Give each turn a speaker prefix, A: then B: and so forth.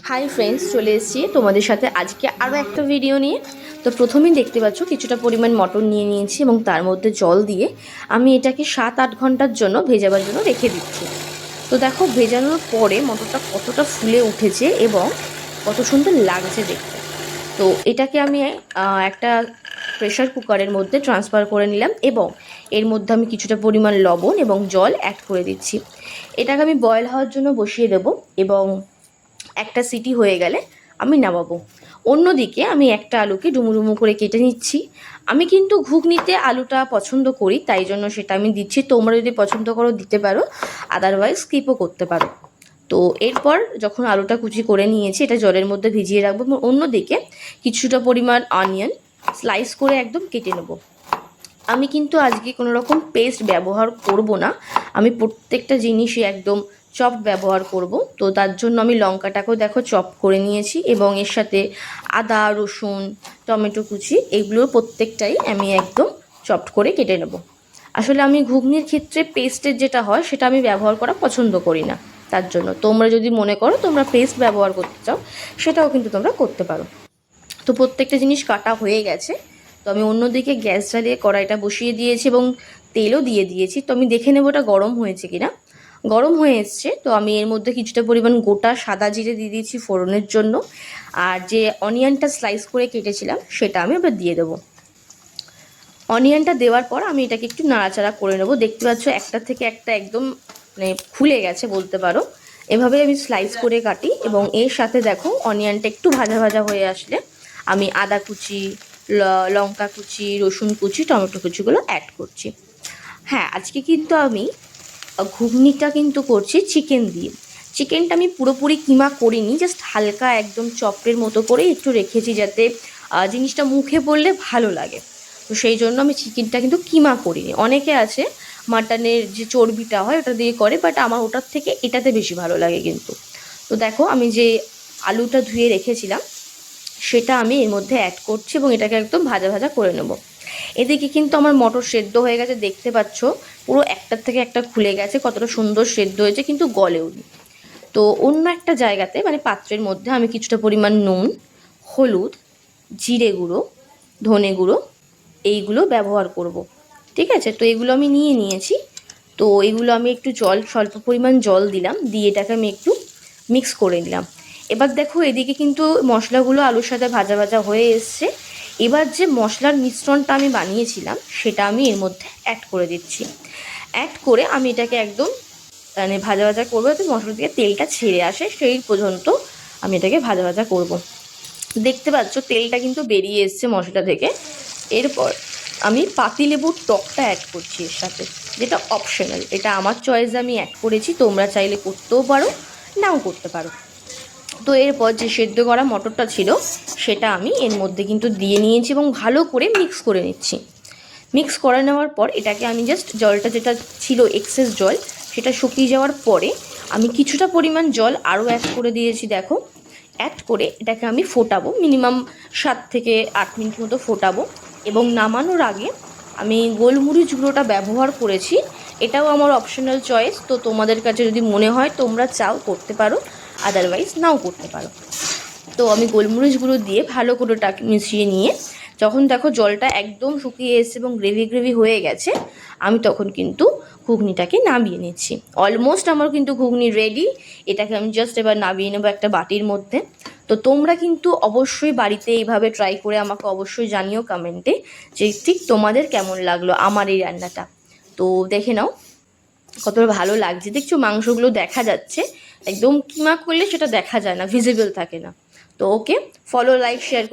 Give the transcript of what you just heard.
A: Hi friends, চলে এসেছি তোমাদের সাথে আজকে আরও একটা ভিডিও নিয়ে। তো প্রথমেই দেখতে পাচ্ছ কিছুটা পরিমাণ মটন নিয়ে নিয়েছি এবং তার মধ্যে জল দিয়ে আমি এটাকে 7-8 ঘন্টার জন্য ভেজাবার জন্য রেখে দিচ্ছি। তো দেখো ভেজানোর পরে মটরটা কতটা ফুলে উঠেছে এবং কত সুন্দর লাগছে দেখতে। তো এটাকে আমি একটা প্রেশার কুকারের মধ্যে ট্রান্সফার করে নিলাম এবং এর মধ্যে আমি কিছুটা পরিমাণ লবণ এবং জল অ্যাড করে দিচ্ছি। এটাকে আমি বয়েল হওয়ার জন্য বসিয়ে দেবো এবং একটা সিটি হয়ে গেলে আমি নামাবো। অন্যদিকে আমি একটা আলুকে ডুমু ডুমু করে কেটে নিচ্ছি। আমি কিন্তু ঘুগনিতে আলুটা পছন্দ করি, তাই জন্য সেটা আমি দিচ্ছি। তোমরা যদি পছন্দ করো দিতে পারো, আদারওয়াইজ স্কিপও করতে পারো। তো এরপর যখন আলুটা কুচি করে নিয়েছি, এটা জলের মধ্যে ভিজিয়ে রাখবো। অন্যদিকে কিছুটা পরিমাণ অনিয়ন স্লাইস করে একদম কেটে নেবো। আমি কিন্তু আজকে কোনো রকম পেস্ট ব্যবহার করব না, আমি প্রত্যেকটা জিনিসই একদম চপ ব্যবহার করব। তো তার জন্য আমি লঙ্কাটাকেও দেখো চপ করে নিয়েছি এবং এর সাথে আদা, রসুন, টমেটো কুচি এগুলো প্রত্যেকটাই আমি একদম চপ করে কেটে নেব। আসলে আমি ঘুগনির ক্ষেত্রে পেস্টের যেটা হয় সেটা আমি ব্যবহার করা পছন্দ করি না, তার জন্য তোমরা যদি মনে করো তোমরা পেস্ট ব্যবহার করতে চাও সেটাও কিন্তু তোমরা করতে পারো। তো প্রত্যেকটা জিনিস কাটা হয়ে গেছে। তো আমি অন্যদিকে গ্যাস জ্বালিয়ে কড়াইটা বসিয়ে দিয়েছি এবং তেলও দিয়ে দিয়েছি। তো আমি দেখে নেব ওটা গরম হয়েছে কিনা। গরম হয়ে এসছে, তো আমি এর মধ্যে কিছুটা পরিমাণ গোটা সাদা জিরে দিয়ে দিয়েছি ফোড়নের জন্য। আর যে অনিয়নটা স্লাইস করে কেটেছিলাম সেটা আমি আবার দিয়ে দেবো। অনিয়নটা দেওয়ার পর আমি এটাকে একটু নাড়াচাড়া করে নেবো। দেখতে পাচ্ছ একটা থেকে একটা একদম মানে খুলে গেছে বলতে পারো। এভাবে আমি স্লাইস করে কাটি এবং এর সাথে দেখো অনিয়নটা একটু ভাজা ভাজা হয়ে আসলে আমি আদা কুচি, লঙ্কা কুচি, রসুন কুচি, টমেটো কুচিগুলো অ্যাড করছি। হ্যাঁ, আজকে কিন্তু আমি ঘুগনিটা কিন্তু করছি চিকেন দিয়ে। চিকেনটা আমি পুরোপুরি কিমা করিনি, জাস্ট হালকা একদম চপের মতো করে একটু রেখেছি যাতে জিনিসটা মুখে পড়লে ভালো লাগে। তো সেই জন্য আমি চিকেনটা কিন্তু কিমা করিনি। অনেকে আছে মাটনের যে চর্বিটা হয় ওটা দিয়ে করে, বাট আমার ওটার থেকে এটাতে বেশি ভালো লাগে কিন্তু। তো দেখো আমি যে আলুটা ধুয়ে রেখেছিলাম সেটা আমি এর মধ্যে অ্যাড করছি এবং এটাকে একদম ভাজা ভাজা করে নেব। এদিকে কিন্তু আমার মটর সেদ্ধ হয়ে গেছে, দেখতে পাচ্ছ পুরো একটার থেকে একটা খুলে গেছে, কতটা সুন্দর সেদ্ধ হয়েছে, কিন্তু গলেওনি। তো অন্য একটা জায়গাতে মানে পাত্রের মধ্যে আমি কিছুটা পরিমাণ নুন, হলুদ, জিরে গুঁড়ো, ধনে গুঁড়ো এইগুলো ব্যবহার করব। ঠিক আছে, তো এগুলো আমি নিয়ে নিয়েছি। তো এগুলো আমি একটু স্বল্প পরিমাণ জল দিলাম, দিয়ে এটাকে আমি একটু মিক্স করে নিলাম। এবার দেখো এদিকে কিন্তু মশলাগুলো আলুর সাথে ভাজা ভাজা হয়ে এসছে। এবার যে মশলার মিশ্রণটা আমি বানিয়েছিলাম সেটা আমি এর মধ্যে অ্যাড করে দিচ্ছি। অ্যাড করে আমি এটাকে একদম মানে ভাজা ভাজা করবো যাতে মশলা থেকে তেলটা ছেড়ে আসে, সেই পর্যন্ত আমি এটাকে ভাজা ভাজা করব। দেখতে পাচ্ছ তেলটা কিন্তু বেরিয়ে এসছে মশলা থেকে। এরপর আমি পাতিলেবুর টকটা অ্যাড করছি এর সাথে, যেটা অপশনাল, এটা আমার চয়েসে আমি অ্যাড করেছি, তোমরা চাইলে করতেও পারো, নাও করতে পারো। তো এরপর যে সেদ্ধ করা মটরটা ছিল সেটা আমি এর মধ্যে কিন্তু দিয়ে নিয়েছি এবং ভালো করে মিক্স করে নিচ্ছি। মিক্স করে নেওয়ার পর এটাকে আমি জাস্ট জলটা যেটা ছিল এক্সেস জল সেটা শুকিয়ে যাওয়ার পরে আমি কিছুটা পরিমাণ জল আরও অ্যাড করে দিয়েছি। দেখো অ্যাড করে এটাকে আমি ফোটাবো, মিনিমাম 7 থেকে 8 মিনিট মতো ফোটাবো। এবং নামানোর আগে আমি গোলমরিচ গুঁড়োটা ব্যবহার করেছি, এটাও আমার অপশনাল চয়েস। তো তোমাদের কাছে যদি মনে হয় তোমরা চাও করতে পারো, আদারওয়াইজ নাও করতে পারো। তো আমি গোলমরিচ গুঁড়ো দিয়ে ভালো করে ওটাকে মিশিয়ে নিয়ে যখন দেখো জলটা একদম শুকিয়ে এসেছে এবং গ্রেভি গ্রেভি হয়ে গেছে, আমি তখন কিন্তু ঘুগনিটাকে নামিয়ে নিচ্ছি। অলমোস্ট আমার কিন্তু ঘুগনি রেডি। এটাকে আমি জাস্ট এবার নামিয়ে নেবো একটা বাটির মধ্যে। তো তোমরা কিন্তু অবশ্যই বাড়িতে এইভাবে ট্রাই করে আমাকে অবশ্যই জানিও কমেন্টে যে ঠিক তোমাদের কেমন লাগলো আমার এই রান্নাটা। তো দেখে নাও কতটা ভালো লাগছে, দেখছো মাংসগুলো দেখা যাচ্ছে, একদম কিমা করলে সেটা দেখা যায় না, ভিজিবল থাকে না। তো ওকে, ফলো, লাইক, শেয়ার।